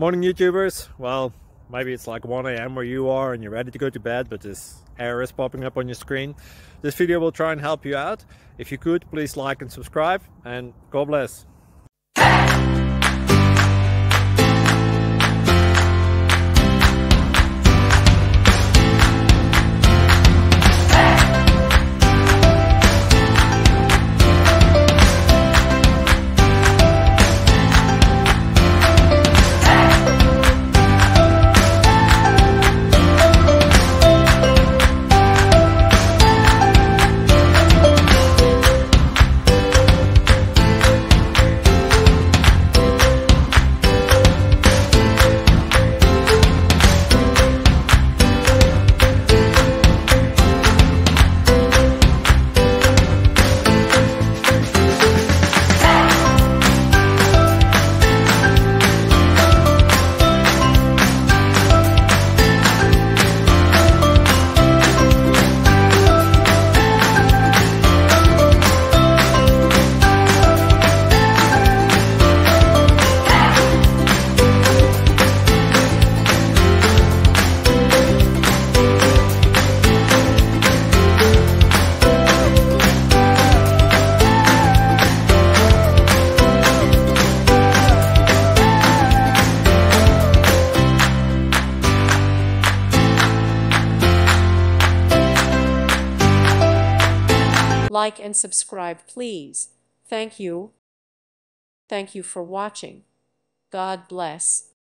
Morning YouTubers. Well, maybe it's like 1 a.m. where you are and you're ready to go to bed, but this error is popping up on your screen. This video will try and help you out. If you could, please like and subscribe, and God bless. Like and subscribe, please. Thank you. Thank you for watching. God bless.